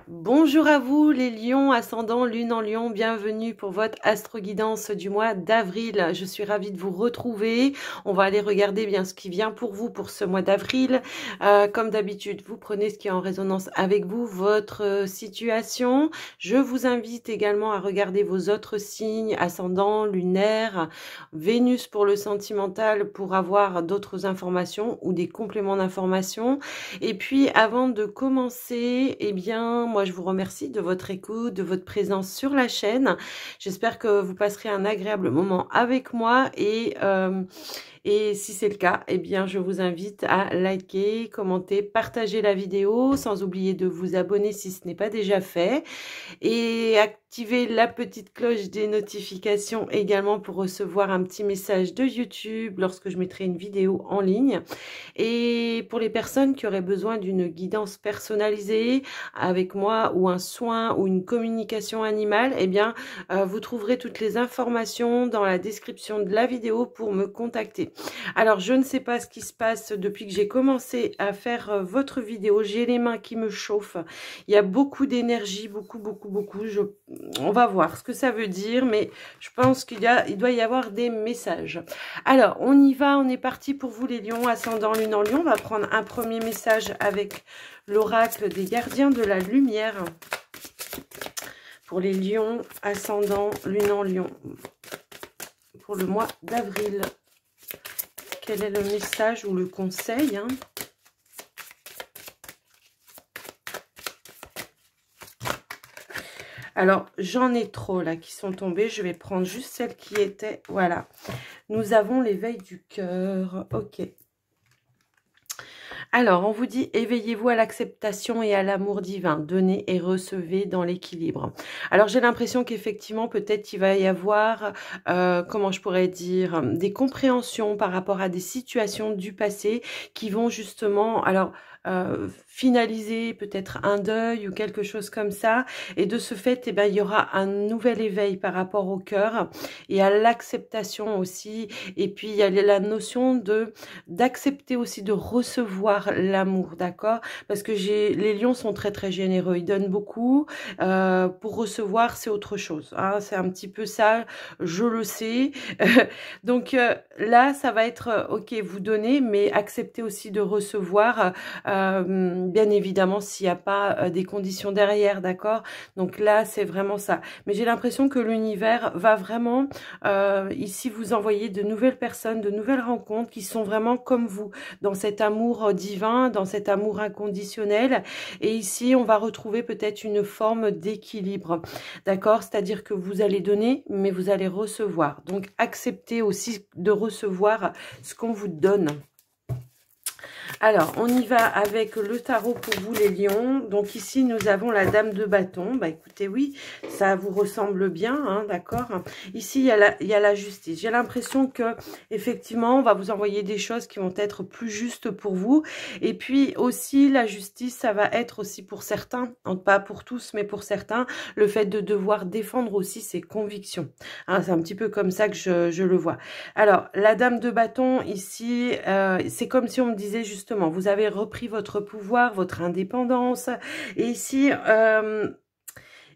Bonjour à vous les lions, ascendant lune en lion, bienvenue pour votre astro-guidance du mois d'avril. Je suis ravie de vous retrouver. On va aller regarder bien ce qui vient pour vous pour ce mois d'avril. Comme d'habitude, vous prenez ce qui est en résonance avec vous, votre situation. Je vous invite également à regarder vos autres signes, ascendant, lunaire, Vénus pour le sentimental pour avoir d'autres informations ou des compléments d'informations. Et puis avant de commencer, eh bien, moi je vous remercie de votre écoute, de votre présence sur la chaîne. J'espère que vous passerez un agréable moment avec moi et si c'est le cas, eh bien, je vous invite à liker, commenter, partager la vidéo, sans oublier de vous abonner si ce n'est pas déjà fait. Et activer la petite cloche des notifications également pour recevoir un petit message de YouTube lorsque je mettrai une vidéo en ligne. Et pour les personnes qui auraient besoin d'une guidance personnalisée avec moi ou un soin ou une communication animale, eh bien, vous trouverez toutes les informations dans la description de la vidéo pour me contacter. Alors, je ne sais pas ce qui se passe depuis que j'ai commencé à faire votre vidéo. J'ai les mains qui me chauffent. Il y a beaucoup d'énergie, beaucoup. On va voir ce que ça veut dire, mais je pense il doit y avoir des messages. Alors, on y va, on est parti pour vous les lions, ascendant lune en lion. On va prendre un premier message avec l'oracle des gardiens de la lumière. Pour les lions, ascendant lune en lion. Pour le mois d'avril. Quel est le message ou le conseil, hein? Alors, j'en ai trop là qui sont tombées. Je vais prendre juste celles qui étaient. Voilà. Nous avons l'éveil du cœur. Ok. Alors, on vous dit, éveillez-vous à l'acceptation et à l'amour divin. Donnez et recevez dans l'équilibre. Alors, j'ai l'impression qu'effectivement, peut-être il va y avoir, comment je pourrais dire, des compréhensions par rapport à des situations du passé qui vont justement, alors, finaliser peut-être un deuil ou quelque chose comme ça. Et de ce fait, eh ben, il y aura un nouvel éveil par rapport au cœur et à l'acceptation aussi. Et puis, il y a la notion d'accepter aussi de recevoir l'amour, d'accord? Parce que les lions sont très généreux, ils donnent beaucoup. Pour recevoir, c'est autre chose, hein, c'est un petit peu ça, je le sais. Donc là, ça va être, ok, vous donnez, mais acceptez aussi de recevoir, bien évidemment, s'il n'y a pas des conditions derrière, d'accord? Donc là, c'est vraiment ça. Mais j'ai l'impression que l'univers va vraiment, ici, vous envoyer de nouvelles personnes, de nouvelles rencontres qui sont vraiment comme vous, dans cet amour divin, dans cet amour inconditionnel. Et ici, on va retrouver peut-être une forme d'équilibre, d'accord? C'est-à-dire que vous allez donner, mais vous allez recevoir. Donc, acceptez aussi de recevoir ce qu'on vous donne. Alors, on y va avec le tarot pour vous les lions. Donc ici, nous avons la dame de bâton. Bah écoutez, oui, ça vous ressemble bien, hein, d'accord. Ici, il y a la justice. J'ai l'impression que effectivement, on va vous envoyer des choses qui vont être plus justes pour vous. Et puis aussi, la justice, ça va être aussi pour certains, pas pour tous, mais pour certains, le fait de devoir défendre aussi ses convictions. Hein, c'est un petit peu comme ça que je le vois. Alors, la dame de bâton, ici, c'est comme si on me disait justement, vous avez repris votre pouvoir, votre indépendance. Et ici,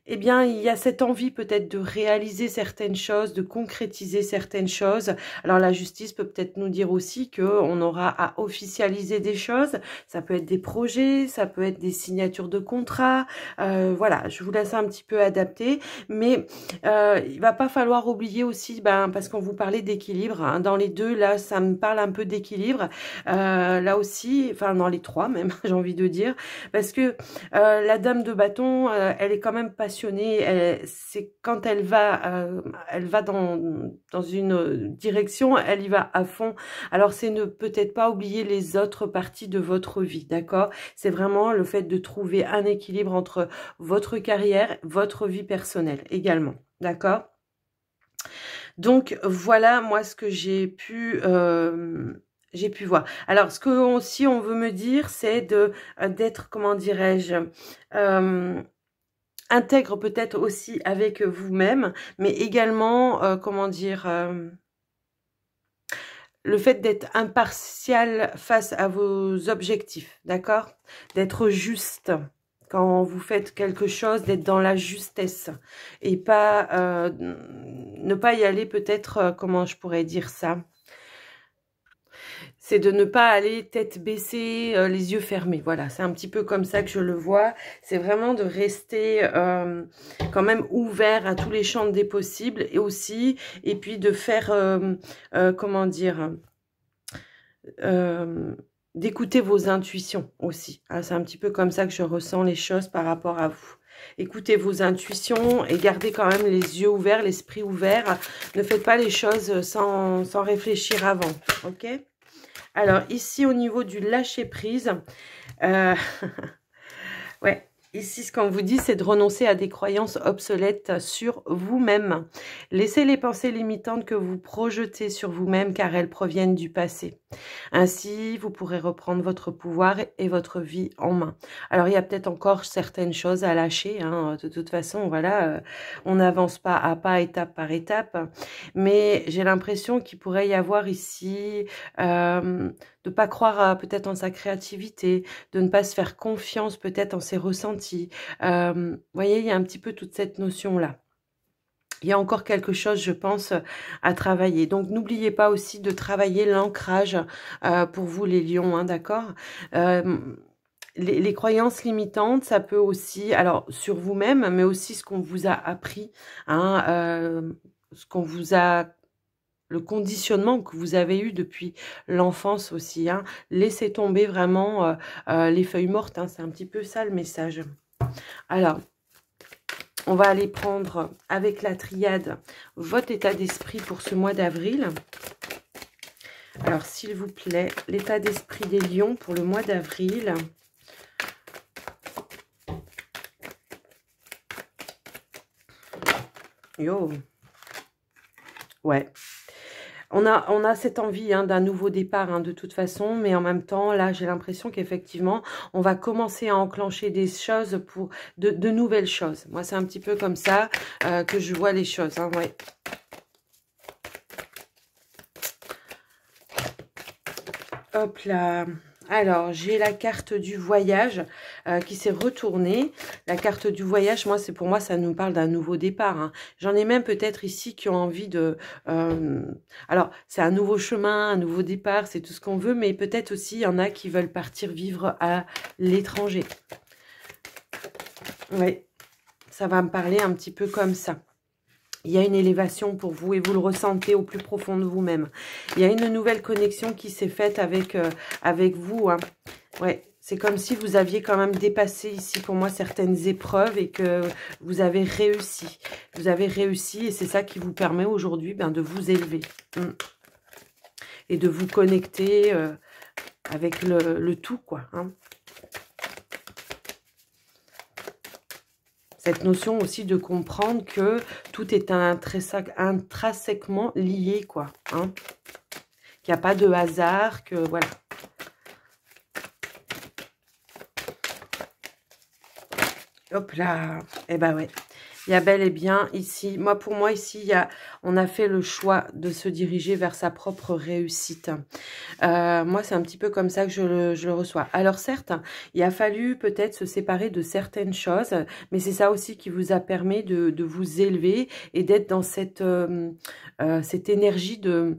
eh bien, il y a cette envie peut-être de réaliser certaines choses, de concrétiser certaines choses. Alors, la justice peut peut-être nous dire aussi qu'on aura à officialiser des choses. Ça peut être des projets, ça peut être des signatures de contrats. Voilà, je vous laisse un petit peu adapter. Mais il va pas falloir oublier aussi, parce qu'on vous parlait d'équilibre, hein, dans les deux, là, ça me parle un peu d'équilibre. Là aussi, enfin, dans les trois même, j'ai envie de dire. Parce que la dame de bâton, elle est quand même passionnée. C'est quand elle va dans une direction, elle y va à fond. Alors, c'est ne peut-être pas oublier les autres parties de votre vie, d'accord? C'est vraiment le fait de trouver un équilibre entre votre carrière, votre vie personnelle également, d'accord? Donc, voilà, moi, ce que j'ai pu voir. Alors, ce que aussi on veut me dire, c'est d'être, comment dirais-je, intègre peut-être aussi avec vous-même, mais également, comment dire, le fait d'être impartial face à vos objectifs, d'accord? D'être juste, quand vous faites quelque chose, d'être dans la justesse et pas ne pas y aller peut-être, comment je pourrais dire ça, c'est de ne pas aller tête baissée, les yeux fermés. Voilà, c'est un petit peu comme ça que je le vois. C'est vraiment de rester quand même ouvert à tous les champs des possibles et aussi, et puis de faire, comment dire, d'écouter vos intuitions aussi. Hein, c'est un petit peu comme ça que je ressens les choses par rapport à vous. Écoutez vos intuitions et gardez quand même les yeux ouverts, l'esprit ouvert. Ne faites pas les choses sans réfléchir avant, ok? Alors, ici, au niveau du lâcher-prise, ouais, ici, ce qu'on vous dit, c'est de renoncer à des croyances obsolètes sur vous-même. Laissez les pensées limitantes que vous projetez sur vous-même, car elles proviennent du passé. Ainsi, vous pourrez reprendre votre pouvoir et votre vie en main. Alors, il y a peut-être encore certaines choses à lâcher. Hein. De toute façon, voilà, on n'avance pas, étape par étape. Mais j'ai l'impression qu'il pourrait y avoir ici de ne pas croire peut-être en sa créativité, de ne pas se faire confiance peut-être en ses ressentis. Vous voyez, il y a un petit peu toute cette notion-là. Il y a encore quelque chose, je pense, à travailler. Donc, n'oubliez pas aussi de travailler l'ancrage pour vous, les lions, hein, d'accord? Les croyances limitantes, ça peut aussi, alors, sur vous-même, mais aussi ce qu'on vous a appris, hein, ce qu'on vous a... Le conditionnement que vous avez eu depuis l'enfance aussi. Hein. Laissez tomber vraiment les feuilles mortes. Hein. C'est un petit peu ça le message. Alors, on va aller prendre avec la triade votre état d'esprit pour ce mois d'avril. Alors, s'il vous plaît, l'état d'esprit des lions pour le mois d'avril. Yo. Ouais. On a cette envie hein, d'un nouveau départ hein, de toute façon, mais en même temps, là, j'ai l'impression qu'effectivement, on va commencer à enclencher des choses pour de nouvelles choses. Moi, c'est un petit peu comme ça que je vois les choses. Hein, ouais. Hop là. Alors, j'ai la carte du voyage qui s'est retournée. La carte du voyage, moi, c'est pour moi, ça nous parle d'un nouveau départ. Hein. J'en ai même peut-être ici qui ont envie de... alors, c'est un nouveau chemin, un nouveau départ, c'est tout ce qu'on veut, mais peut-être aussi, il y en a qui veulent partir vivre à l'étranger. Oui, ça va me parler un petit peu comme ça. Il y a une élévation pour vous et vous le ressentez au plus profond de vous-même. Il y a une nouvelle connexion qui s'est faite avec, avec vous. Hein. Ouais, c'est comme si vous aviez quand même dépassé ici pour moi certaines épreuves et que vous avez réussi. Vous avez réussi et c'est ça qui vous permet aujourd'hui ben, de vous élever. Et de vous connecter avec le tout, quoi. Hein. Cette notion aussi de comprendre que tout est intrinsèquement lié, quoi. Hein. Qu'il n'y a pas de hasard, que voilà. Hop là. Eh ben ouais. Il y a bel et bien ici, pour moi ici, on a fait le choix de se diriger vers sa propre réussite. Moi, c'est un petit peu comme ça que je le reçois. Alors certes, il a fallu peut-être se séparer de certaines choses, mais c'est ça aussi qui vous a permis de vous élever et d'être dans cette énergie de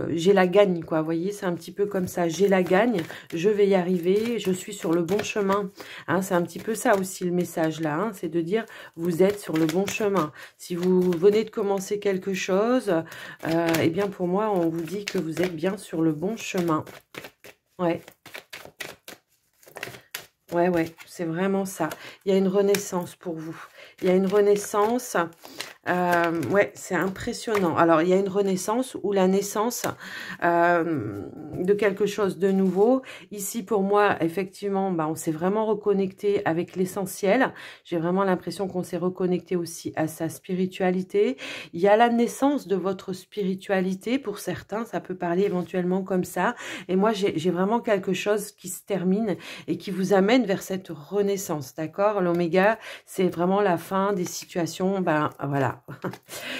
j'ai la gagne, quoi. Vous voyez, c'est un petit peu comme ça. J'ai la gagne, je vais y arriver, je suis sur le bon chemin. Hein, c'est un petit peu ça aussi le message là, hein, c'est de dire vous êtes sur le bon chemin. Si vous venez de commencer quelque chose, eh bien pour moi, on vous dit que vous êtes bien sur le bon chemin. Ouais. Ouais, ouais, c'est vraiment ça. Il y a une renaissance pour vous. Il y a une renaissance. Ouais, c'est impressionnant. Alors, il y a une renaissance ou la naissance de quelque chose de nouveau. Ici, pour moi, effectivement, bah, on s'est vraiment reconnecté avec l'essentiel. J'ai vraiment l'impression qu'on s'est reconnecté aussi à sa spiritualité. Il y a la naissance de votre spiritualité. Pour certains, ça peut parler éventuellement comme ça. Et moi, j'ai vraiment quelque chose qui se termine et qui vous amène vers cette renaissance, d'accord? L'oméga, c'est vraiment la fin des situations, ben voilà.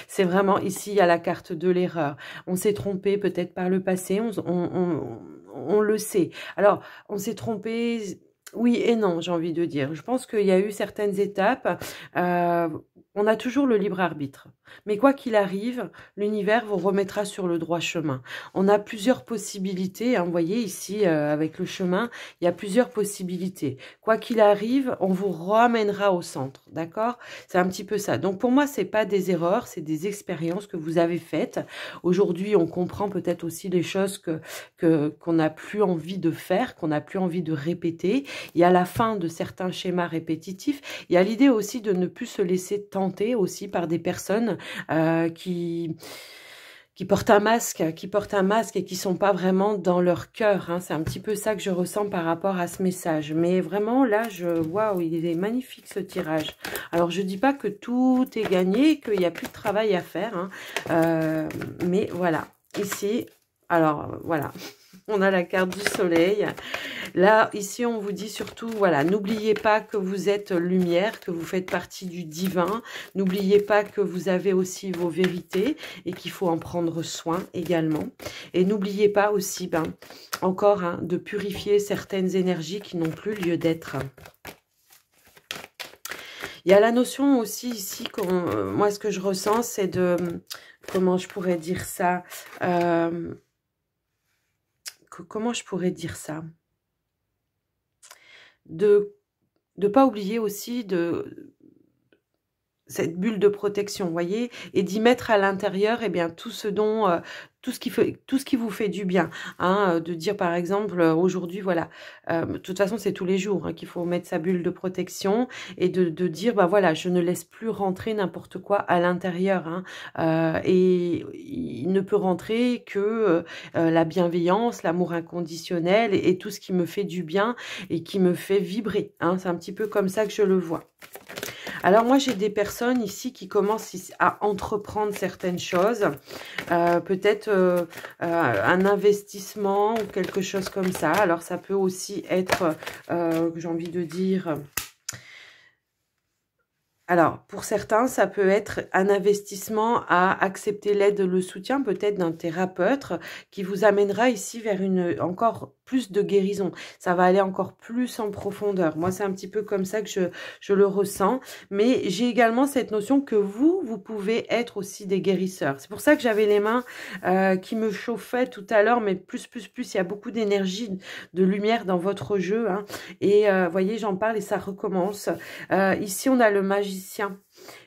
C'est vraiment, ici, il y a la carte de l'erreur. On s'est trompé peut-être par le passé, on le sait. Alors, on s'est trompé Oui et non, j'ai envie de dire. Je pense qu'il y a eu certaines étapes. euh, on a toujours le libre arbitre. Mais quoi qu'il arrive, l'univers vous remettra sur le droit chemin. On a plusieurs possibilités, hein. Vous voyez ici, avec le chemin, il y a plusieurs possibilités. Quoi qu'il arrive, on vous ramènera au centre, d'accord? C'est un petit peu ça. Donc pour moi, c'est pas des erreurs, c'est des expériences que vous avez faites. Aujourd'hui, on comprend peut-être aussi les choses qu'on n'a plus envie de faire, qu'on n'a plus envie de répéter. Il y a la fin de certains schémas répétitifs. Il y a l'idée aussi de ne plus se laisser tenter aussi par des personnes qui portent un masque et qui sont pas vraiment dans leur cœur, hein. C'est un petit peu ça que je ressens par rapport à ce message. Mais vraiment, là, waouh, il est magnifique ce tirage. Alors, je dis pas que tout est gagné, qu'il n'y a plus de travail à faire, hein. Mais voilà, ici, alors, voilà. On a la carte du soleil. Là, ici, on vous dit surtout, voilà, n'oubliez pas que vous êtes lumière, que vous faites partie du divin. N'oubliez pas que vous avez aussi vos vérités et qu'il faut en prendre soin également. Et n'oubliez pas aussi, encore, hein, de purifier certaines énergies qui n'ont plus lieu d'être. Il y a la notion aussi ici, moi, ce que je ressens, c'est de, comment je pourrais dire ça, comment je pourrais dire ça, de ne pas oublier aussi cette bulle de protection, vous voyez, et d'y mettre à l'intérieur, eh bien, tout ce dont, tout ce qui vous fait du bien, hein, de dire par exemple, aujourd'hui, voilà, de toute façon, c'est tous les jours, hein, qu'il faut mettre sa bulle de protection et de dire, bah voilà, je ne laisse plus rentrer n'importe quoi à l'intérieur, hein, et il ne peut rentrer que la bienveillance, l'amour inconditionnel et tout ce qui me fait du bien et qui me fait vibrer, hein, c'est un petit peu comme ça que je le vois. Alors moi, j'ai des personnes ici qui commencent à entreprendre certaines choses, peut-être un investissement ou quelque chose comme ça. Alors ça peut aussi être, j'ai envie de dire... Alors, pour certains, ça peut être un investissement à accepter l'aide, le soutien peut-être d'un thérapeute qui vous amènera ici vers encore plus de guérison. Ça va aller encore plus en profondeur. Moi, c'est un petit peu comme ça que je le ressens. Mais j'ai également cette notion que vous pouvez être aussi des guérisseurs. C'est pour ça que j'avais les mains qui me chauffaient tout à l'heure, mais plus. Il y a beaucoup d'énergie, de lumière dans votre jeu, hein. Et voyez, j'en parle et ça recommence. Ici, on a le magicien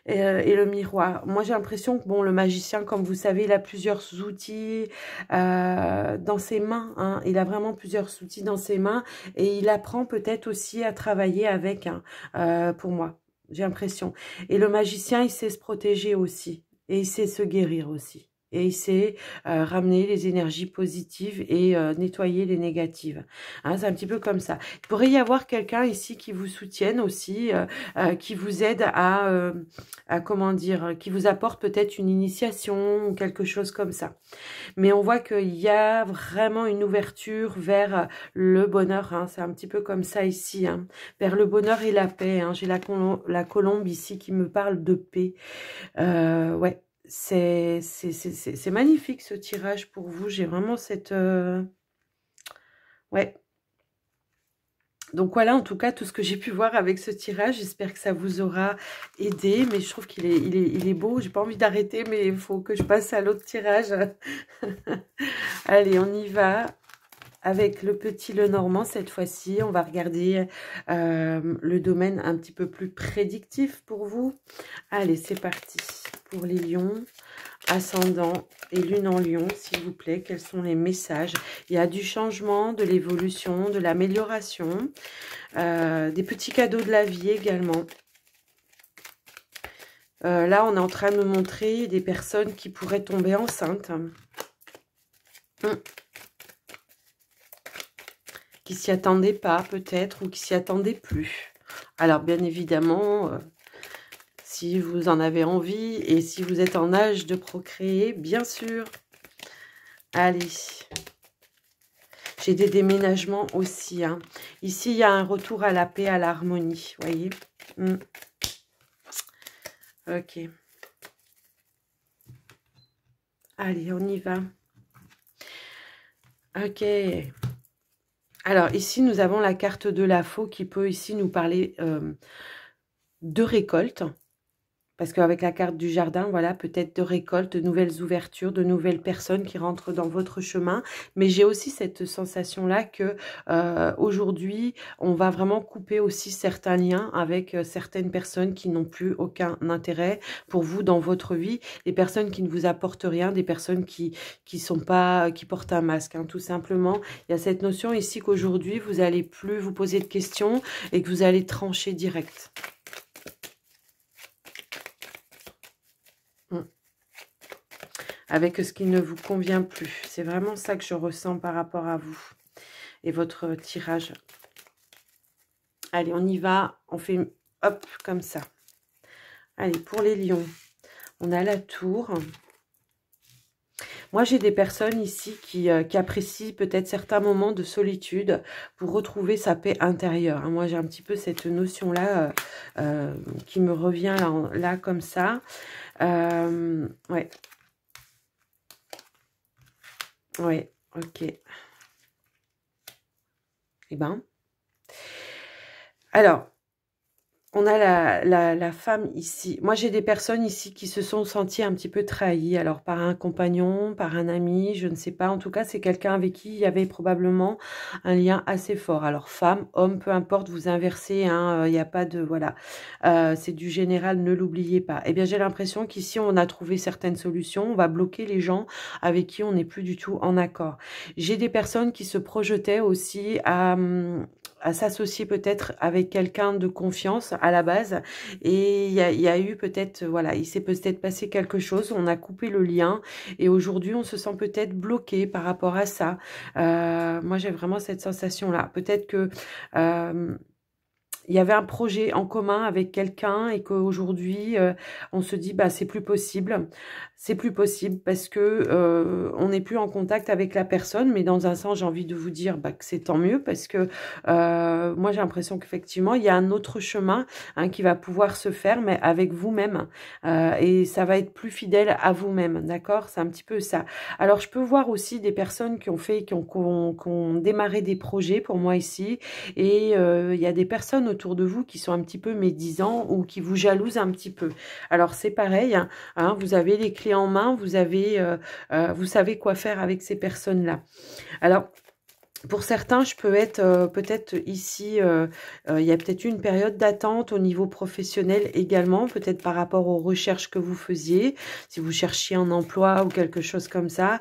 et le miroir. Moi, j'ai l'impression que, bon, le magicien, comme vous savez, il a plusieurs outils dans ses mains, hein. Il a vraiment plusieurs outils dans ses mains et il apprend peut-être aussi à travailler avec, hein, pour moi, j'ai l'impression. Et le magicien, il sait se protéger aussi et il sait se guérir aussi. Et il sait ramener les énergies positives et nettoyer les négatives. Hein, c'est un petit peu comme ça. Il pourrait y avoir quelqu'un ici qui vous soutienne aussi, qui vous aide à comment dire, qui vous apporte peut-être une initiation ou quelque chose comme ça. Mais on voit qu'il y a vraiment une ouverture vers le bonheur, hein. C'est un petit peu comme ça ici, hein, vers le bonheur et la paix, hein. J'ai la colombe ici qui me parle de paix. Ouais. C'est magnifique ce tirage pour vous. J'ai vraiment cette... Ouais. Donc voilà, en tout cas, tout ce que j'ai pu voir avec ce tirage. J'espère que ça vous aura aidé. Mais je trouve qu'il est beau. J'ai pas envie d'arrêter, mais il faut que je passe à l'autre tirage. Allez, on y va. Avec le petit Lenormand, cette fois-ci, on va regarder le domaine un petit peu plus prédictif pour vous. Allez, c'est parti. Pour les lions, ascendant et lune en lion, s'il vous plaît, quels sont les messages? Il y a du changement, de l'évolution, de l'amélioration, des petits cadeaux de la vie également. Là, on est en train de me montrer des personnes qui pourraient tomber enceintes. Qui s'y attendaient pas peut-être ou qui s'y attendaient plus. Alors bien évidemment, si vous en avez envie et si vous êtes en âge de procréer, bien sûr. Allez. J'ai des déménagements aussi, hein. Ici, il y a un retour à la paix, à l'harmonie, voyez. Ok. Allez, on y va. Ok. Alors, ici, nous avons la carte de la faux qui peut ici nous parler de récolte. Parce qu'avec la carte du jardin, voilà, peut-être de récolte, de nouvelles ouvertures, de nouvelles personnes qui rentrent dans votre chemin. Mais j'ai aussi cette sensation-là que aujourd'hui, on va vraiment couper aussi certains liens avec certaines personnes qui n'ont plus aucun intérêt pour vous dans votre vie. Des personnes qui ne vous apportent rien, des personnes qui sont pas, qui portent un masque, hein, tout simplement. Il y a cette notion ici qu'aujourd'hui, vous n'allez plus vous poser de questions et que vous allez trancher direct. Avec ce qui ne vous convient plus. C'est vraiment ça que je ressens par rapport à vous et votre tirage. Allez, on y va. On fait hop, comme ça. Allez, pour les lions, on a la tour. Moi, j'ai des personnes ici qui apprécient peut-être certains moments de solitude pour retrouver sa paix intérieure. Moi, j'ai un petit peu cette notion-là qui me revient là comme ça. Ouais. Oui, ok. Eh ben, alors, on a la femme ici. Moi, j'ai des personnes ici qui se sont senties un petit peu trahies. Alors, par un compagnon, par un ami, je ne sais pas. En tout cas, c'est quelqu'un avec qui il y avait probablement un lien assez fort. Alors, femme, homme, peu importe, vous inversez. Hein, il n'y a pas de... Voilà. C'est du général, ne l'oubliez pas. Eh bien, j'ai l'impression qu'ici, on a trouvé certaines solutions. On va bloquer les gens avec qui on n'est plus du tout en accord. J'ai des personnes qui se projetaient aussi à s'associer peut-être avec quelqu'un de confiance à la base, et il y a eu peut-être, voilà, il s'est peut-être passé quelque chose, on a coupé le lien, et aujourd'hui on se sent peut-être bloqué par rapport à ça. Moi j'ai vraiment cette sensation-là, peut-être que il y avait un projet en commun avec quelqu'un et qu'aujourd'hui, on se dit, bah, c'est plus possible. C'est plus possible parce que on n'est plus en contact avec la personne. Mais dans un sens, j'ai envie de vous dire bah, que c'est tant mieux parce que moi, j'ai l'impression qu'effectivement, il y a un autre chemin hein, qui va pouvoir se faire, mais avec vous-même. Et ça va être plus fidèle à vous-même, d'accord? C'est un petit peu ça. Alors, je peux voir aussi des personnes qui ont démarré des projets pour moi ici. Et il y a des personnes autour de vous qui sont un petit peu médisants ou qui vous jalousent un petit peu. Alors c'est pareil, hein, vous avez les clés en main, vous savez quoi faire avec ces personnes-là. Alors pour certains, je peux être peut-être ici, il y a peut-être une période d'attente au niveau professionnel également, peut-être par rapport aux recherches que vous faisiez, si vous cherchiez un emploi ou quelque chose comme ça.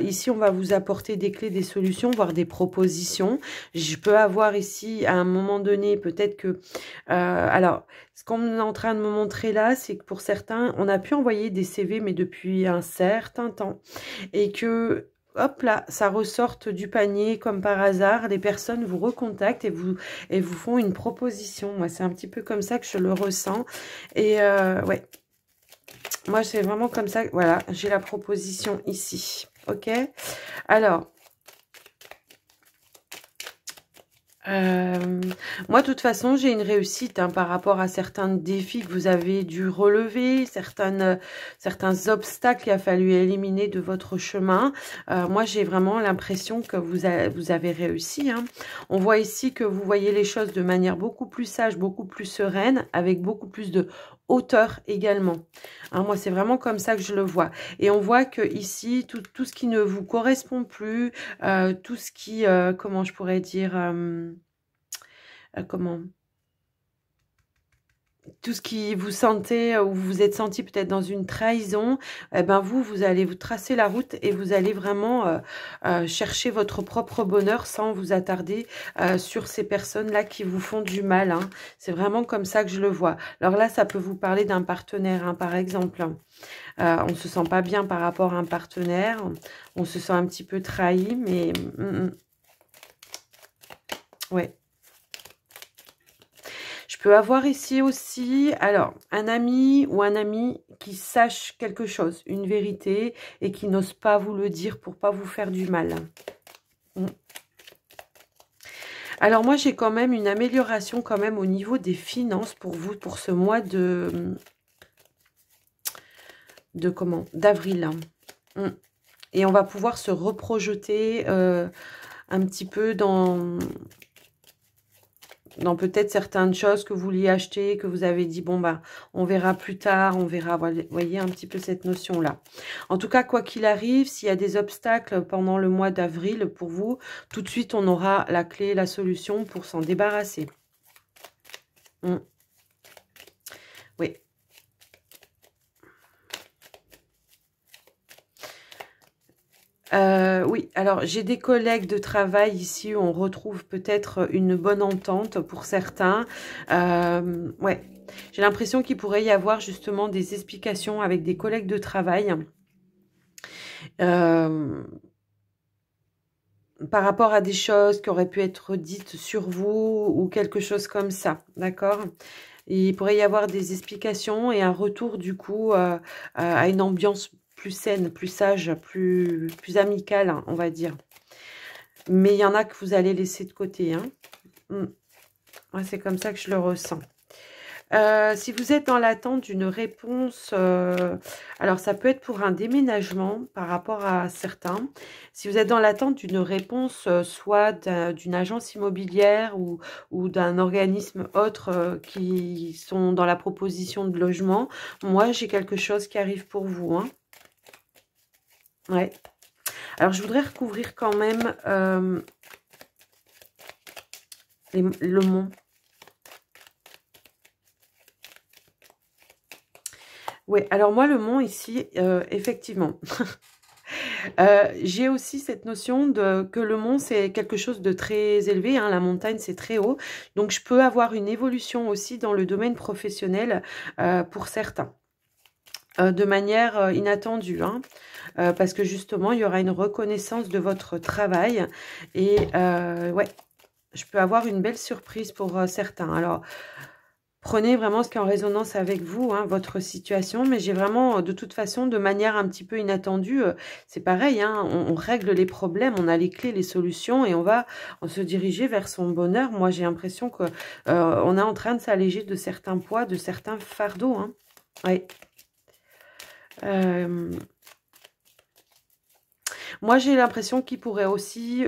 Ici, on va vous apporter des clés, des solutions, voire des propositions. Je peux avoir ici, à un moment donné, peut-être que... alors, ce qu'on est en train de me montrer là, c'est que pour certains, on a pu envoyer des CV, mais depuis un certain temps, et que... Hop là, ça ressorte du panier comme par hasard. Les personnes vous recontactent et vous font une proposition. Moi, c'est un petit peu comme ça que je le ressens. Et ouais, moi, c'est vraiment comme ça. Voilà, j'ai la proposition ici. Ok. Alors, moi, de toute façon, j'ai une réussite hein, par rapport à certains défis que vous avez dû relever, certains obstacles qu'il a fallu éliminer de votre chemin. Moi, j'ai vraiment l'impression que vous avez réussi. Hein. On voit ici que vous voyez les choses de manière beaucoup plus sage, beaucoup plus sereine, avec beaucoup plus de hauteur également. Hein, moi, c'est vraiment comme ça que je le vois. Et on voit que ici, tout ce qui ne vous correspond plus, tout ce qui, comment je pourrais dire, comment tout ce qui vous sentez ou vous vous êtes senti peut-être dans une trahison, eh ben vous allez vous tracer la route et vous allez vraiment chercher votre propre bonheur sans vous attarder sur ces personnes-là qui vous font du mal. Hein. C'est vraiment comme ça que je le vois. Alors là, ça peut vous parler d'un partenaire, hein, par exemple. On ne se sent pas bien par rapport à un partenaire. On se sent un petit peu trahi, mais... ouais. Je peux avoir ici aussi, alors, un ami ou un ami qui sache quelque chose, une vérité, et qui n'ose pas vous le dire pour pas vous faire du mal. Alors moi, j'ai quand même une amélioration quand même au niveau des finances pour vous, pour ce mois d'avril. Et on va pouvoir se reprojeter un petit peu dans peut-être certaines choses que vous vouliez acheter, que vous avez dit, bon, bah, on verra plus tard, on verra, vous voyez un petit peu cette notion-là. En tout cas, quoi qu'il arrive, s'il y a des obstacles pendant le mois d'avril pour vous, tout de suite, on aura la clé, la solution pour s'en débarrasser. Oui. Oui, alors j'ai des collègues de travail ici où on retrouve peut-être une bonne entente pour certains. Ouais, j'ai l'impression qu'il pourrait y avoir justement des explications avec des collègues de travail par rapport à des choses qui auraient pu être dites sur vous ou quelque chose comme ça, d'accord? Il pourrait y avoir des explications et un retour du coup à une ambiance plus saine, plus sage, plus amicale, hein, on va dire. Mais il y en a que vous allez laisser de côté. Hein. Ouais, c'est comme ça que je le ressens. Si vous êtes dans l'attente d'une réponse, alors ça peut être pour un déménagement par rapport à certains. Si vous êtes dans l'attente d'une réponse, soit d'une agence immobilière ou d'un organisme autre qui sont dans la proposition de logement, moi j'ai quelque chose qui arrive pour vous. Hein. Ouais. Alors je voudrais recouvrir quand même le mont. Oui, alors moi, le mont ici, effectivement, j'ai aussi cette notion que le mont, c'est quelque chose de très élevé. Hein, la montagne, c'est très haut. Donc, je peux avoir une évolution aussi dans le domaine professionnel pour certains. De manière inattendue. Hein, parce que justement, il y aura une reconnaissance de votre travail. Et ouais, je peux avoir une belle surprise pour certains. Alors... Prenez vraiment ce qui est en résonance avec vous, hein, votre situation. Mais j'ai vraiment, de toute façon, de manière un petit peu inattendue, c'est pareil, hein, on règle les problèmes, on a les clés, les solutions et on va se diriger vers son bonheur. Moi, j'ai l'impression que on est en train de s'alléger de certains poids, de certains fardeaux. Hein. Ouais. Moi, j'ai l'impression qu'il pourrait aussi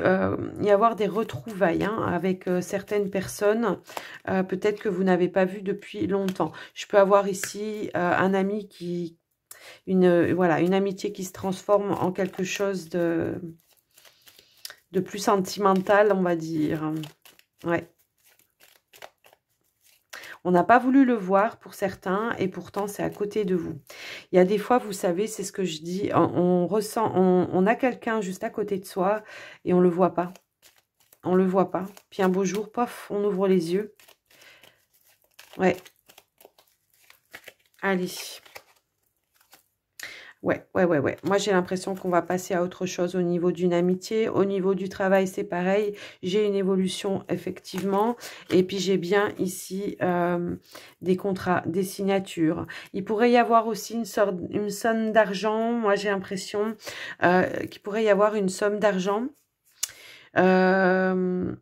y avoir des retrouvailles hein, avec certaines personnes, peut-être que vous n'avez pas vu depuis longtemps. Je peux avoir ici un ami qui... Voilà, une amitié qui se transforme en quelque chose de plus sentimental, on va dire. Ouais. On n'a pas voulu le voir pour certains et pourtant c'est à côté de vous. Il y a des fois, vous savez, c'est ce que je dis, on ressent, on a quelqu'un juste à côté de soi et on ne le voit pas. On ne le voit pas. Puis un beau jour, pof, on ouvre les yeux. Ouais. Allez. Ouais. Moi, j'ai l'impression qu'on va passer à autre chose au niveau d'une amitié. Au niveau du travail, c'est pareil. J'ai une évolution, effectivement. Et puis, j'ai bien ici des contrats, des signatures. Il pourrait y avoir aussi une somme d'argent. Moi, j'ai l'impression qu'il pourrait y avoir une somme d'argent. Un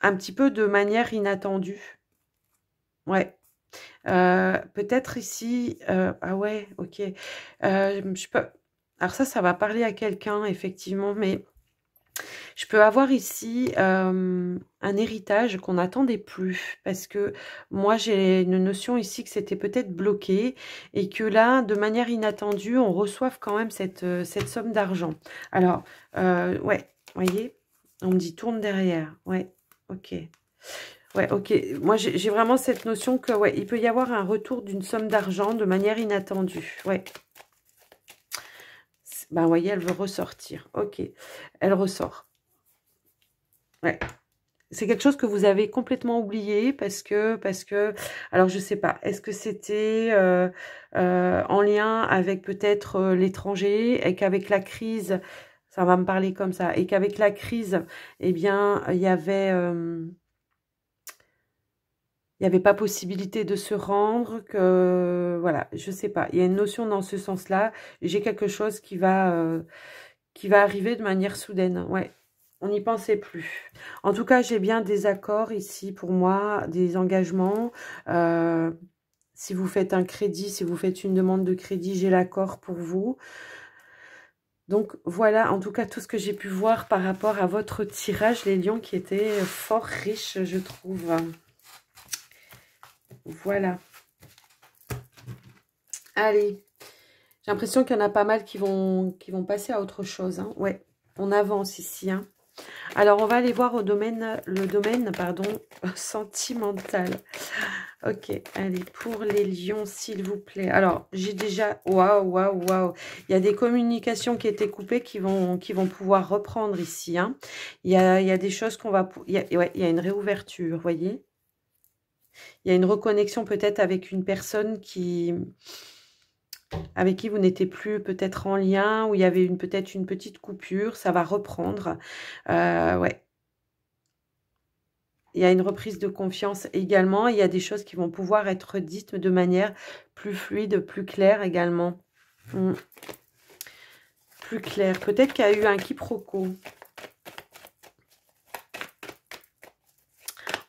petit peu de manière inattendue. Ouais. Peut-être ici, ah ouais, ok. Je peux, alors ça va parler à quelqu'un, effectivement, mais je peux avoir ici un héritage qu'on n'attendait plus, parce que moi, j'ai une notion ici que c'était peut-être bloqué, et que là, de manière inattendue, on reçoive quand même cette somme d'argent. Alors, ouais, voyez, on me dit tourne derrière, ouais, ok. Ouais, ok. Moi, j'ai vraiment cette notion que, ouais, il peut y avoir un retour d'une somme d'argent de manière inattendue. Ouais. Ben, vous voyez, elle veut ressortir. Ok. Elle ressort. Ouais. C'est quelque chose que vous avez complètement oublié parce que, alors je sais pas, est-ce que c'était en lien avec peut-être l'étranger et qu'avec la crise, ça va me parler comme ça, et qu'avec la crise, eh bien, il y avait... il n'y avait pas possibilité de se rendre, que voilà, je sais pas. Il y a une notion dans ce sens-là. J'ai quelque chose qui va arriver de manière soudaine. Ouais, on n'y pensait plus. En tout cas, j'ai bien des accords ici pour moi, des engagements. Si vous faites un crédit, si vous faites une demande de crédit, j'ai l'accord pour vous. Donc voilà, en tout cas, tout ce que j'ai pu voir par rapport à votre tirage, les lions, qui était fort riche, je trouve. Voilà. Allez. J'ai l'impression qu'il y en a pas mal qui vont passer à autre chose. Hein. Ouais, on avance ici. Hein. Alors, on va aller voir le domaine, pardon, sentimental. Ok, allez, pour les lions, s'il vous plaît. Alors, j'ai déjà... Waouh, waouh, waouh. Il y a des communications qui étaient coupées qui vont pouvoir reprendre ici. Hein. Il y a des choses qu'on va... ouais, il y a une réouverture, vous voyez. Il y a une reconnexion peut-être avec une personne avec qui vous n'étiez plus peut-être en lien, où il y avait peut-être une petite coupure, ça va reprendre. Ouais. Il y a une reprise de confiance également. Il y a des choses qui vont pouvoir être dites de manière plus fluide, plus claire également. Plus claire. Peut-être qu'il y a eu un quiproquo.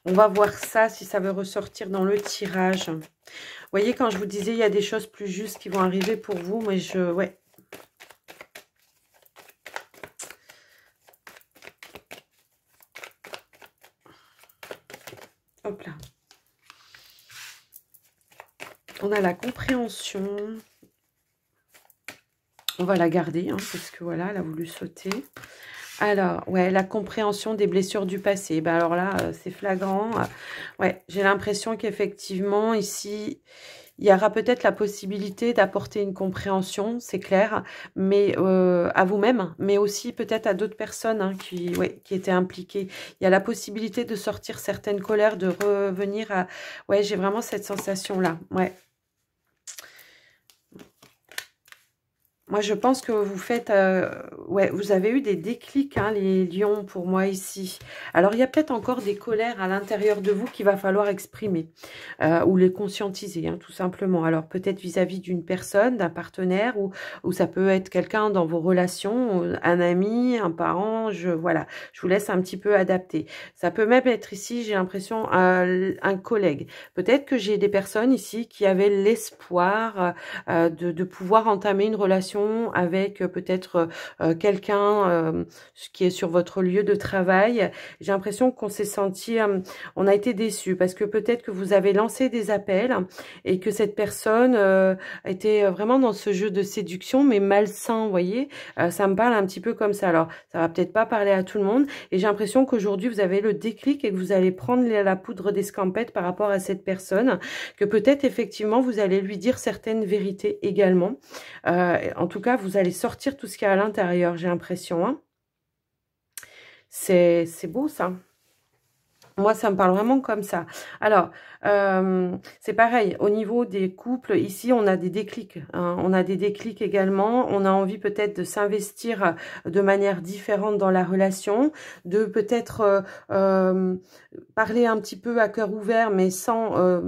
On va voir ça, si ça veut ressortir dans le tirage. Vous voyez, quand je vous disais, il y a des choses plus justes qui vont arriver pour vous. Mais ouais. Hop là. On a la compréhension. On va la garder, hein, parce que voilà, elle a voulu sauter. Alors, ouais, la compréhension des blessures du passé. Ben alors là, c'est flagrant. Ouais, j'ai l'impression qu'effectivement, ici, il y aura peut-être la possibilité d'apporter une compréhension, c'est clair, mais à vous-même, mais aussi peut-être à d'autres personnes hein, qui étaient impliquées. Il y a la possibilité de sortir certaines colères, de revenir à... Ouais, j'ai vraiment cette sensation-là, ouais. Moi, je pense que vous faites... ouais, vous avez eu des déclics, hein, les lions, pour moi, ici. Alors, il y a peut-être encore des colères à l'intérieur de vous qu'il va falloir exprimer. Ou les conscientiser, hein, tout simplement. Alors, peut-être vis-à-vis d'une personne, d'un partenaire, ou ça peut être quelqu'un dans vos relations, un ami, un parent, voilà. Je vous laisse un petit peu adapter. Ça peut même être ici, j'ai l'impression, un collègue. Peut-être que j'ai des personnes ici qui avaient l'espoir de pouvoir entamer une relation avec peut-être quelqu'un qui est sur votre lieu de travail. J'ai l'impression qu'on s'est senti, on a été déçus parce que peut-être que vous avez lancé des appels et que cette personne était vraiment dans ce jeu de séduction mais malsain, vous voyez. Ça me parle un petit peu comme ça. Alors, ça va peut-être pas parler à tout le monde et j'ai l'impression qu'aujourd'hui vous avez le déclic et que vous allez prendre la poudre d'escampette par rapport à cette personne, que peut-être effectivement vous allez lui dire certaines vérités également. En tout cas, vous allez sortir tout ce qu'il y a à l'intérieur, j'ai l'impression. Hein. C'est beau, ça. Moi, ça me parle vraiment comme ça. Alors, c'est pareil, au niveau des couples, ici, on a des déclics. Hein, on a des déclics également. On a envie peut-être de s'investir de manière différente dans la relation, de peut-être parler un petit peu à cœur ouvert, mais sans...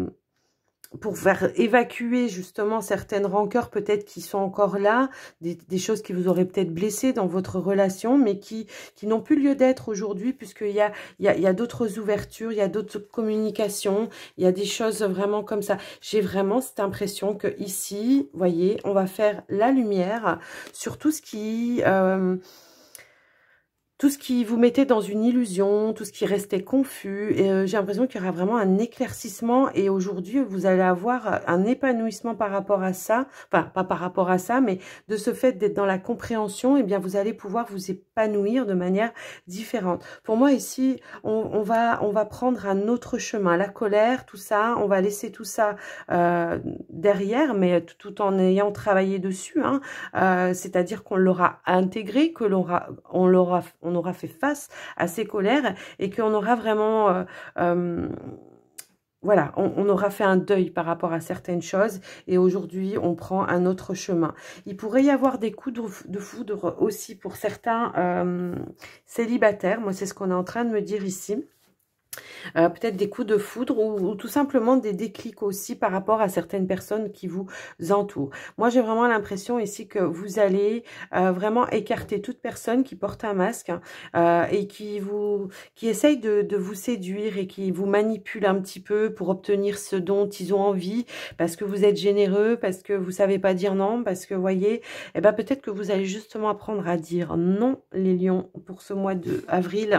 pour faire évacuer justement certaines rancœurs peut-être qui sont encore là, des choses qui vous auraient peut-être blessé dans votre relation, mais qui n'ont plus lieu d'être aujourd'hui, puisqu'il y a d'autres ouvertures, il y a d'autres communications, il y a des choses vraiment comme ça. J'ai vraiment cette impression que ici, vous voyez, on va faire la lumière sur tout ce qui... tout ce qui vous mettait dans une illusion, tout ce qui restait confus, j'ai l'impression qu'il y aura vraiment un éclaircissement et aujourd'hui vous allez avoir un épanouissement par rapport à ça, enfin pas par rapport à ça, mais de ce fait d'être dans la compréhension, et bien vous allez pouvoir vous épanouir de manière différente. Pour moi ici, on va prendre un autre chemin, la colère, tout ça, on va laisser tout ça derrière, mais tout en ayant travaillé dessus, hein, c'est-à-dire qu'on l'aura intégré, que on aura fait face à ces colères et qu'on aura vraiment... voilà, on aura fait un deuil par rapport à certaines choses et aujourd'hui, on prend un autre chemin. Il pourrait y avoir des coups de foudre aussi pour certains célibataires. Moi, c'est ce qu'on est en train de me dire ici. Peut-être des coups de foudre ou tout simplement des déclics aussi par rapport à certaines personnes qui vous entourent. Moi, j'ai vraiment l'impression ici que vous allez vraiment écarter toute personne qui porte un masque et qui essaye de vous séduire et qui vous manipule un petit peu pour obtenir ce dont ils ont envie, parce que vous êtes généreux, parce que vous savez pas dire non, parce que, vous voyez, eh ben, peut-être que vous allez justement apprendre à dire non, les lions, pour ce mois de avril.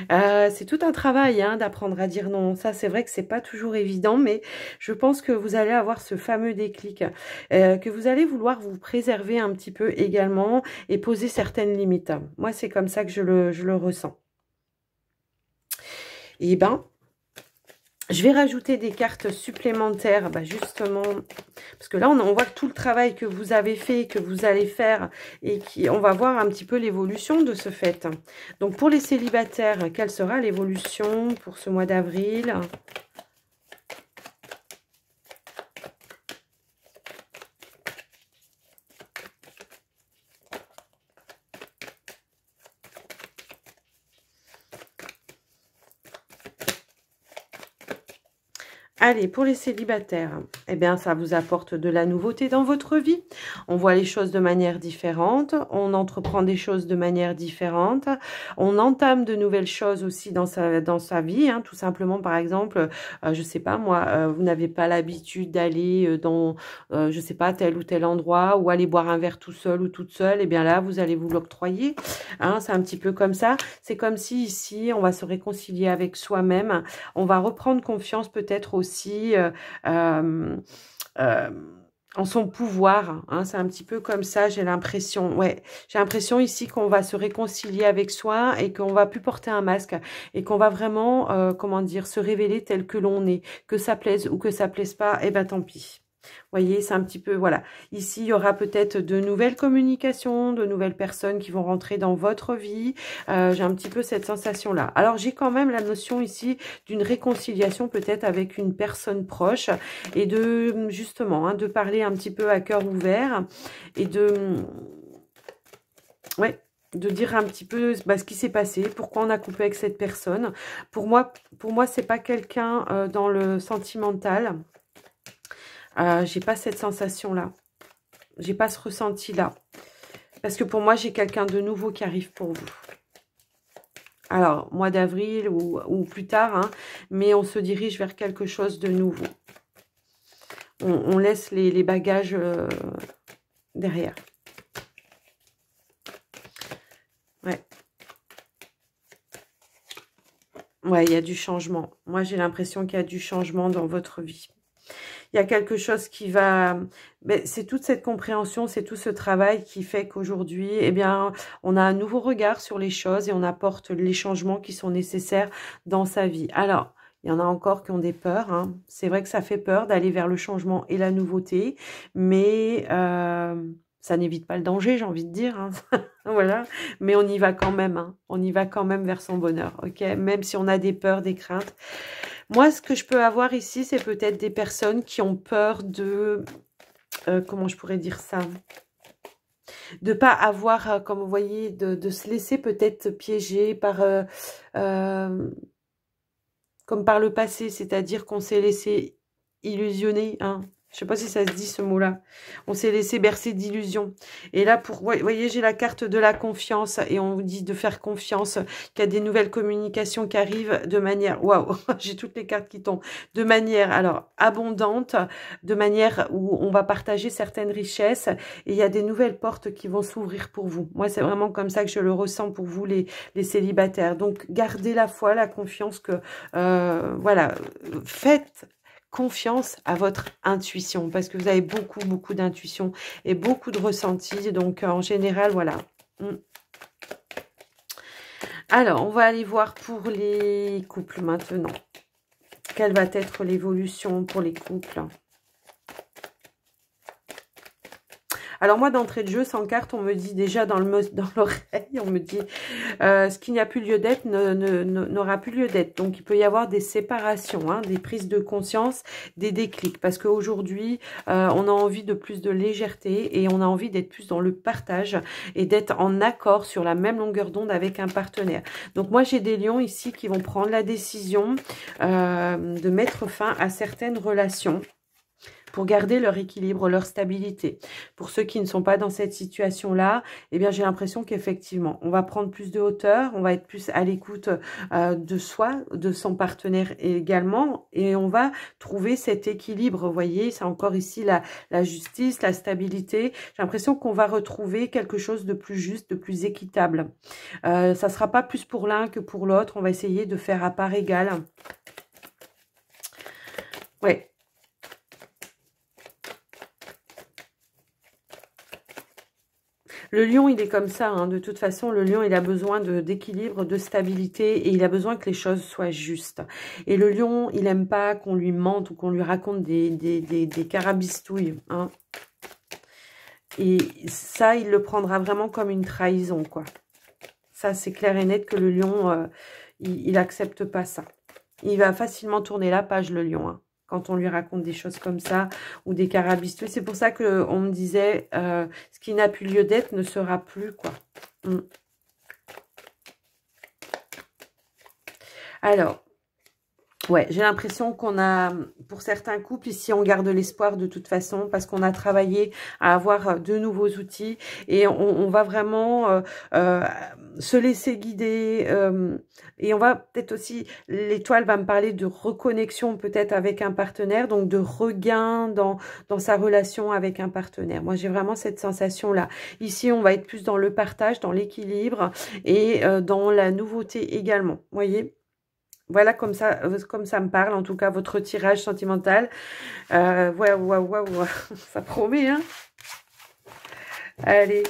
C'est tout un travail hein, d'apprendre à dire non. Ça, c'est vrai que c'est pas toujours évident, mais je pense que vous allez avoir ce fameux déclic, que vous allez vouloir vous préserver un petit peu également et poser certaines limites. Moi, c'est comme ça que je le ressens. Et ben, je vais rajouter des cartes supplémentaires, bah justement, parce que là, on voit que tout le travail que vous avez fait, que vous allez faire, et on va voir un petit peu l'évolution de ce fait. Donc, pour les célibataires, quelle sera l'évolution pour ce mois d'avril ? Allez, pour les célibataires, eh bien, ça vous apporte de la nouveauté dans votre vie. On voit les choses de manière différente, on entreprend des choses de manière différente, on entame de nouvelles choses aussi dans sa vie, hein, tout simplement, par exemple, je sais pas moi, vous n'avez pas l'habitude d'aller dans, je sais pas, tel ou tel endroit, ou aller boire un verre tout seul ou toute seule, eh bien là, vous allez vous l'octroyer, hein, c'est un petit peu comme ça. C'est comme si ici, on va se réconcilier avec soi-même, on va reprendre confiance peut-être aussi euh, en son pouvoir, hein, c'est un petit peu comme ça, j'ai l'impression, ouais, j'ai l'impression ici qu'on va se réconcilier avec soi et qu'on va plus porter un masque et qu'on va vraiment, comment dire, se révéler tel que l'on est, que ça plaise ou que ça plaise pas, eh ben tant pis. Vous voyez, c'est un petit peu, voilà. Ici, il y aura peut-être de nouvelles communications, de nouvelles personnes qui vont rentrer dans votre vie. J'ai un petit peu cette sensation-là. Alors, j'ai quand même la notion ici d'une réconciliation peut-être avec une personne proche et de, justement, hein, de parler un petit peu à cœur ouvert et ouais, de dire un petit peu ce qui s'est passé, pourquoi on a coupé avec cette personne. Pour moi, c'est pas quelqu'un dans le sentimental. J'ai pas cette sensation-là. J'ai pas ce ressenti-là. Parce que pour moi, j'ai quelqu'un de nouveau qui arrive pour vous. Alors, mois d'avril ou plus tard, hein, mais on se dirige vers quelque chose de nouveau. On laisse les bagages derrière. Ouais. Ouais, il y a du changement. Moi, j'ai l'impression qu'il y a du changement dans votre vie. Il y a quelque chose qui va... c'est toute cette compréhension, c'est tout ce travail qui fait qu'aujourd'hui, eh bien, on a un nouveau regard sur les choses et on apporte les changements qui sont nécessaires dans sa vie. Alors, il y en a encore qui ont des peurs. Hein. C'est vrai que ça fait peur d'aller vers le changement et la nouveauté, mais ça n'évite pas le danger, j'ai envie de dire. Hein. Voilà, mais on y va quand même. Hein. On y va quand même vers son bonheur, ok ? Même si on a des peurs, des craintes. Moi, ce que je peux avoir ici, c'est peut-être des personnes qui ont peur de... comment je pourrais dire ça ? De pas avoir, comme vous voyez, de se laisser peut-être piéger par... comme par le passé, c'est-à-dire qu'on s'est laissé illusionner, hein. Je sais pas si ça se dit ce mot-là. On s'est laissé bercer d'illusions. Et là, vous voyez, j'ai la carte de la confiance et on vous dit de faire confiance, qu'il y a des nouvelles communications qui arrivent de manière... Waouh, j'ai toutes les cartes qui tombent. De manière, alors, abondante, de manière où on va partager certaines richesses et il y a des nouvelles portes qui vont s'ouvrir pour vous. Moi, c'est vraiment comme ça que je le ressens pour vous, les célibataires. Donc, gardez la foi, la confiance que... voilà, faites confiance à votre intuition parce que vous avez beaucoup d'intuition et beaucoup de ressenti. Donc, en général, voilà. Alors, on va aller voir pour les couples maintenant. Quelle va être l'évolution pour les couples ? Alors moi, d'entrée de jeu, sans carte, on me dit déjà dans l'oreille, on me dit ce qui n'a plus lieu d'être n'aura plus lieu d'être. Donc, il peut y avoir des séparations, hein, des prises de conscience, des déclics. Parce qu'aujourd'hui, on a envie de plus de légèreté et on a envie d'être plus dans le partage et d'être en accord sur la même longueur d'onde avec un partenaire. Donc, moi, j'ai des lions ici qui vont prendre la décision de mettre fin à certaines relations pour garder leur équilibre, leur stabilité. Pour ceux qui ne sont pas dans cette situation-là, eh bien, j'ai l'impression qu'effectivement, on va prendre plus de hauteur, on va être plus à l'écoute de soi, de son partenaire également, et on va trouver cet équilibre. Vous voyez, c'est encore ici la justice, la stabilité. J'ai l'impression qu'on va retrouver quelque chose de plus juste, de plus équitable. Ça ne sera pas plus pour l'un que pour l'autre. On va essayer de faire à part égale. Ouais. Le lion, il est comme ça, hein. De toute façon, le lion, il a besoin d'équilibre, de stabilité et il a besoin que les choses soient justes. Et le lion, il n'aime pas qu'on lui mente ou qu'on lui raconte des carabistouilles, hein. Et ça, il le prendra vraiment comme une trahison, quoi. Ça, c'est clair et net que le lion, il n'accepte pas ça. Il va facilement tourner la page, le lion, hein, quand on lui raconte des choses comme ça, ou des carabistouilles. C'est pour ça qu'on me disait, ce qui n'a plus lieu d'être ne sera plus, quoi. Alors, ouais, j'ai l'impression qu'on a, pour certains couples, ici, on garde l'espoir de toute façon, parce qu'on a travaillé à avoir de nouveaux outils, et on va vraiment se laisser guider, et on va peut-être aussi, l'étoile va me parler de reconnexion peut-être avec un partenaire, donc de regain dans sa relation avec un partenaire. Moi, j'ai vraiment cette sensation-là. Ici, on va être plus dans le partage, dans l'équilibre, et dans la nouveauté également, vous voyez. Voilà comme ça me parle, en tout cas, votre tirage sentimental. Ouais, ça promet, hein. Allez,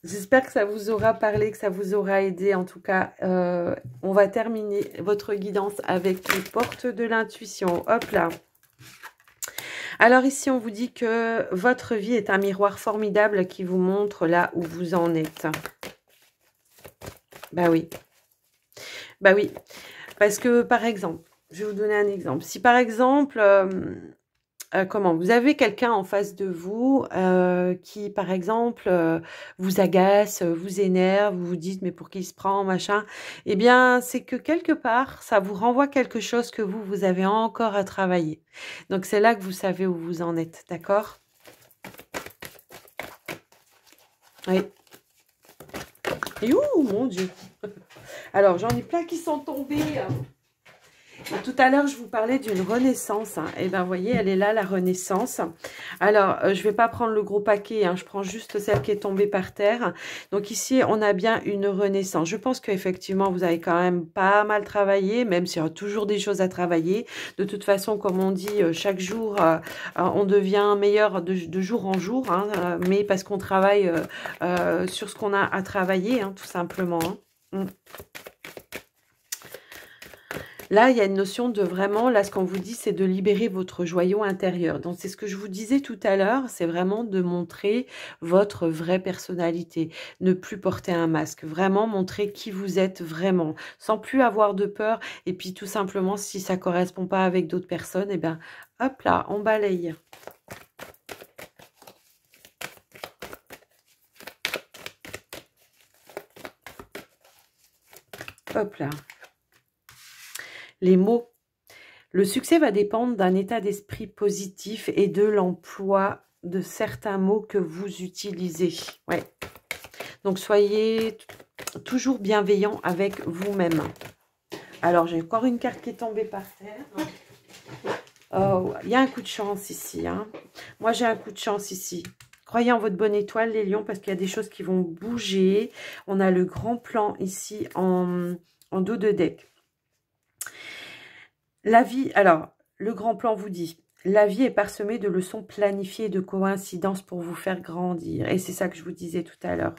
j'espère que ça vous aura parlé, que ça vous aura aidé. En tout cas, on va terminer votre guidance avec les portes de l'intuition. Hop là. Alors ici, on vous dit que votre vie est un miroir formidable qui vous montre là où vous en êtes. Bah oui. Bah oui, parce que par exemple, je vais vous donner un exemple. Si par exemple, vous avez quelqu'un en face de vous qui par exemple vous agace, vous énerve, vous vous dites mais pour qui il se prend, machin, eh bien c'est que quelque part, ça vous renvoie quelque chose que vous avez encore à travailler. Donc c'est là que vous savez où vous en êtes, d'accord? Oui. Et ouh, mon Dieu. Alors, j'en ai plein qui sont tombés. Et tout à l'heure, je vous parlais d'une renaissance. Hein. Et bien, vous voyez, elle est là, la renaissance. Alors, je ne vais pas prendre le gros paquet. Hein. Je prends juste celle qui est tombée par terre. Donc ici, on a bien une renaissance. Je pense qu'effectivement, vous avez quand même pas mal travaillé, même s'il y a toujours des choses à travailler. De toute façon, comme on dit, chaque jour, on devient meilleur de jour en jour. Hein, mais parce qu'on travaille sur ce qu'on a à travailler, hein, tout simplement. Hein. Là, il y a une notion de vraiment, là, ce qu'on vous dit, c'est de libérer votre joyau intérieur. Donc, c'est ce que je vous disais tout à l'heure, c'est vraiment de montrer votre vraie personnalité. Ne plus porter un masque. Vraiment montrer qui vous êtes vraiment, sans plus avoir de peur. Et puis, tout simplement, si ça ne correspond pas avec d'autres personnes, eh bien, hop là, on balaye. Hop là. Les mots. Le succès va dépendre d'un état d'esprit positif et de l'emploi de certains mots que vous utilisez. Ouais. Donc, soyez toujours bienveillant avec vous-même. Alors, j'ai encore une carte qui est tombée par terre. Oh, il y a un coup de chance ici. Hein. Moi, j'ai un coup de chance ici. Croyez en votre bonne étoile, les lions, parce qu'il y a des choses qui vont bouger. On a le grand plan ici en dos de deck. La vie, alors, le grand plan vous dit, La vie est parsemée de leçons planifiées, de coïncidences pour vous faire grandir. Et c'est ça que je vous disais tout à l'heure.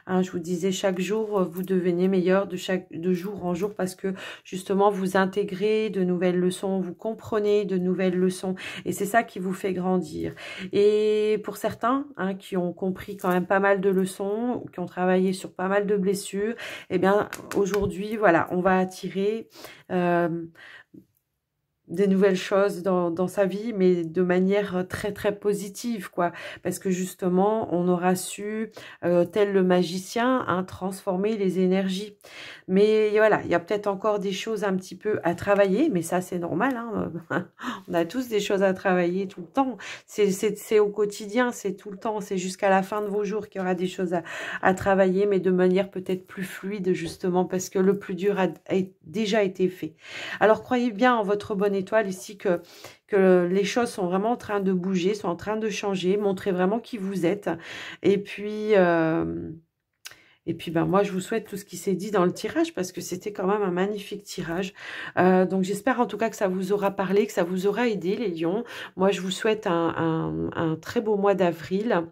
Hein, je vous disais, chaque jour, vous devenez meilleur de jour en jour parce que justement, vous intégrez de nouvelles leçons, vous comprenez de nouvelles leçons. Et c'est ça qui vous fait grandir. Et pour certains hein, qui ont compris quand même pas mal de leçons, qui ont travaillé sur pas mal de blessures, eh bien, aujourd'hui, voilà, on va attirer... des nouvelles choses dans sa vie, mais de manière très très positive, quoi. Parce que justement, on aura su, tel le magicien, hein, transformer les énergies. Mais voilà, il y a peut-être encore des choses un petit peu à travailler, mais ça c'est normal, hein. On a tous des choses à travailler tout le temps. C'est au quotidien, c'est tout le temps, c'est jusqu'à la fin de vos jours qu'il y aura des choses à travailler, mais de manière peut-être plus fluide, justement, parce que le plus dur a déjà été fait. Alors, croyez bien en votre bonne étoile ici que les choses sont vraiment en train de bouger, sont en train de changer. Montrez vraiment qui vous êtes. Et puis, ben, moi, je vous souhaite tout ce qui s'est dit dans le tirage parce que c'était quand même un magnifique tirage. Donc, j'espère en tout cas que ça vous aura parlé, que ça vous aura aidé, les lions. Moi, je vous souhaite un très beau mois d'avril.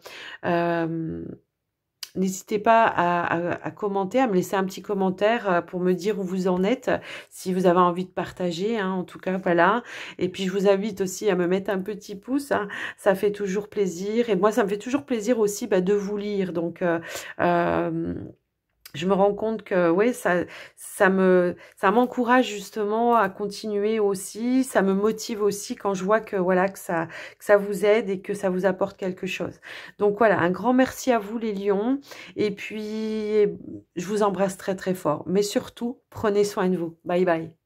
N'hésitez pas à commenter, à me laisser un petit commentaire pour me dire où vous en êtes, si vous avez envie de partager, hein, en tout cas, voilà. Et puis, je vous invite aussi à me mettre un petit pouce, hein, ça fait toujours plaisir. Et moi, ça me fait toujours plaisir aussi bah, de vous lire. Donc, je me rends compte que ouais, ça m'encourage justement à continuer aussi, ça me motive aussi quand je vois que voilà que ça vous aide et que ça vous apporte quelque chose. Donc voilà, un grand merci à vous les lions et puis je vous embrasse très très fort, mais surtout prenez soin de vous. Bye bye.